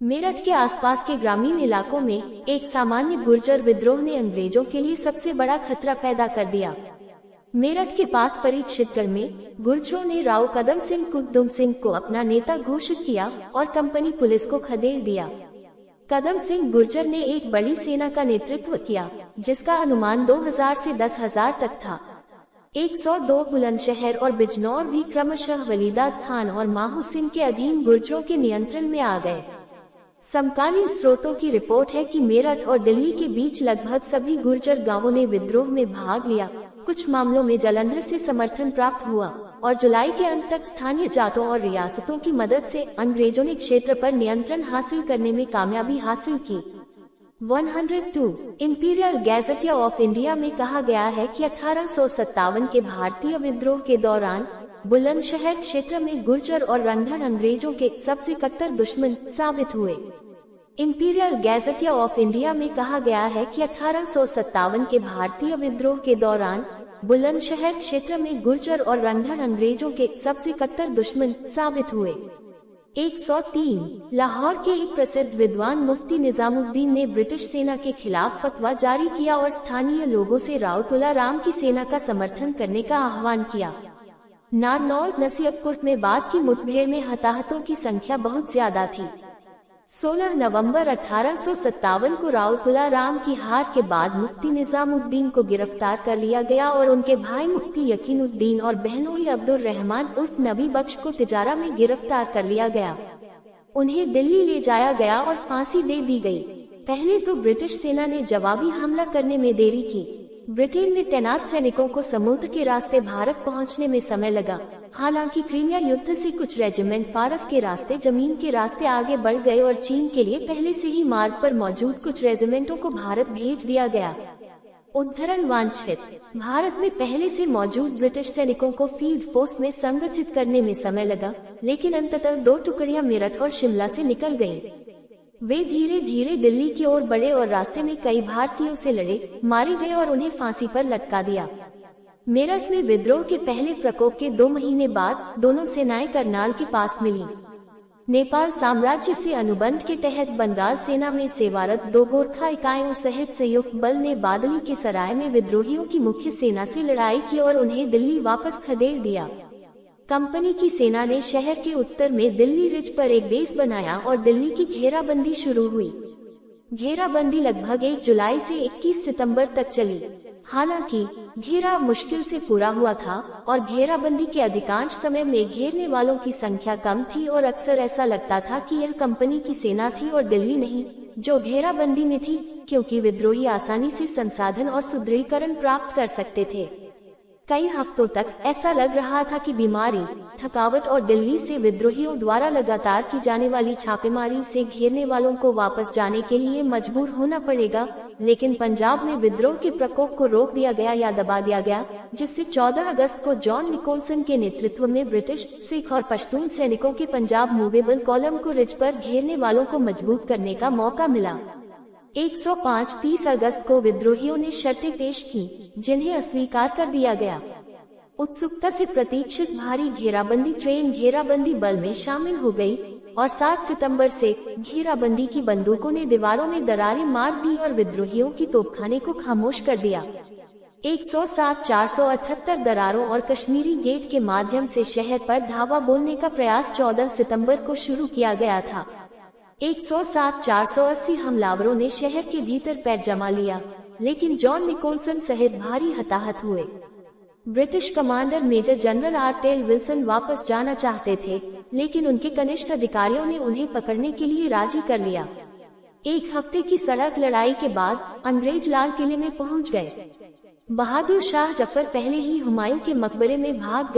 मेरठ के आसपास के ग्रामीण इलाकों में एक सामान्य गुर्जर विद्रोह ने अंग्रेजों के लिए सबसे बड़ा खतरा पैदा कर दिया। मेरठ के पास परीक्षितगढ़ में गुर्जरों ने राव कदम सिंह कुद्दुम सिंह को अपना नेता घोषित किया और कंपनी पुलिस को खदेड़ दिया। कदम सिंह गुर्जर ने एक बड़ी सेना का नेतृत्व किया, जिसका अनुमान 2000 से 10,000 तक था। 102 बुलंदशहर और बिजनौर भी क्रमशः वलीदाद खान और माहू सिंह के अधीन गुर्जरों के नियंत्रण में आ गए। समकालीन स्रोतों की रिपोर्ट है कि मेरठ और दिल्ली के बीच लगभग सभी गुर्जर गांवों ने विद्रोह में भाग लिया। कुछ मामलों में जालंधर से समर्थन प्राप्त हुआ और जुलाई के अंत तक स्थानीय जाटों और रियासतों की मदद से अंग्रेजों ने क्षेत्र पर नियंत्रण हासिल करने में कामयाबी हासिल की। 102 इंपीरियल गैजेटियर ऑफ इंडिया में कहा गया है कि 1857 के भारतीय विद्रोह के दौरान बुलंदशहर क्षेत्र में गुर्जर और रंगढ़ अंग्रेजों के सबसे कट्टर दुश्मन साबित हुए। इंपीरियल गैजेटियर ऑफ इंडिया में कहा गया है कि 1857 के भारतीय विद्रोह के दौरान बुलंदशहर क्षेत्र में गुर्जर और रंगढ़ अंग्रेजों के सबसे कट्टर दुश्मन साबित हुए। 103 लाहौर के एक प्रसिद्ध विद्वान मुफ्ती निजामुद्दीन ने ब्रिटिश सेना के खिलाफ फतवा जारी किया और स्थानीय लोगों से राव तुलाराम की सेना का समर्थन करने का आह्वान किया। नारनौल नसीबपुर में बाद की मुठभेड़ में हताहतों की संख्या बहुत ज्यादा थी। 16 नवंबर 1857 को राव तुलाराम की हार के बाद मुफ्ती निजामुद्दीन को गिरफ्तार कर लिया गया और उनके भाई मुफ्ती यकीनुद्दीन और बहनोई अब्दुल रहमान उर्फ नबी बख्श को तिजारा में गिरफ्तार कर लिया गया। उन्हें दिल्ली ले जाया गया और फांसी दे दी गई। पहले तो ब्रिटिश सेना ने जवाबी हमला करने में देरी की। ब्रिटेन ने तैनात सैनिकों को समुद्र के रास्ते भारत पहुंचने में समय लगा। हालांकि क्रीमिया युद्ध से कुछ रेजिमेंट फारस के रास्ते जमीन के रास्ते आगे बढ़ गए और चीन के लिए पहले से ही मार्ग पर मौजूद कुछ रेजिमेंटों को भारत भेज दिया गया। उद्धरण वांछित भारत में पहले से मौजूद ब्रिटिश सैनिकों को फील्ड फोर्स में संगठित करने में समय लगा, लेकिन अंततः 2 टुकड़ियां मेरठ और शिमला से निकल गयी। वे धीरे धीरे दिल्ली की ओर बढ़े और रास्ते में कई भारतीयों से लड़े, मारे गए और उन्हें फांसी पर लटका दिया। मेरठ में विद्रोह के पहले प्रकोप के 2 महीने बाद दोनों सेनाएं करनाल के पास मिली। नेपाल साम्राज्य से अनुबंध के तहत बंगाल सेना में सेवारत 2 गोरखा इकाइयों सहित संयुक्त बल ने बादली के सराय में विद्रोहियों की मुख्य सेना से लड़ाई की और उन्हें दिल्ली वापस खदेड़ दिया। कंपनी की सेना ने शहर के उत्तर में दिल्ली रिज पर एक बेस बनाया और दिल्ली की घेराबंदी शुरू हुई। घेराबंदी लगभग 1 जुलाई से 21 सितंबर तक चली। हालांकि घेरा मुश्किल से पूरा हुआ था और घेराबंदी के अधिकांश समय में घेरने वालों की संख्या कम थी और अक्सर ऐसा लगता था कि यह कंपनी की सेना थी और दिल्ली नहीं, जो घेराबंदी में थी, क्योंकि विद्रोही आसानी से संसाधन और सुदृढ़ीकरण प्राप्त कर सकते थे। कई हफ्तों तक ऐसा लग रहा था कि बीमारी, थकावट और दिल्ली से विद्रोहियों द्वारा लगातार की जाने वाली छापेमारी से घेरने वालों को वापस जाने के लिए मजबूर होना पड़ेगा, लेकिन पंजाब में विद्रोह के प्रकोप को रोक दिया गया या दबा दिया गया, जिससे 14 अगस्त को जॉन निकोलसन के नेतृत्व में ब्रिटिश, सिख और पश्तून सैनिकों के पंजाब मूवेबल कॉलम को रिज पर घेरने वालों को मजबूत करने का मौका मिला। 105 30 अगस्त को विद्रोहियों ने शर्तें पेश की, जिन्हें अस्वीकार कर दिया गया। उत्सुकता से प्रतीक्षित भारी घेराबंदी ट्रेन घेराबंदी बल में शामिल हो गई और 7 सितंबर से घेराबंदी की बंदूकों ने दीवारों में दरारें मार दी और विद्रोहियों की तोपखाने को खामोश कर दिया। 107 478 दरारों और कश्मीरी गेट के माध्यम से शहर पर धावा बोलने का प्रयास 14 सितंबर को शुरू किया गया था। 107 480 हमलावरों ने शहर के भीतर पैर जमा लिया, लेकिन जॉन निकोलसन सहित भारी हताहत हुए। ब्रिटिश कमांडर मेजर जनरल आर्टेल विल्सन वापस जाना चाहते थे, लेकिन उनके कनिष्ठ अधिकारियों ने उन्हें पकड़ने के लिए राजी कर लिया। 1 हफ्ते की सड़क लड़ाई के बाद अंग्रेज लाल किले में पहुंच गए। बहादुर शाह जफर पहले ही हुमायूं के मकबरे में भाग गए।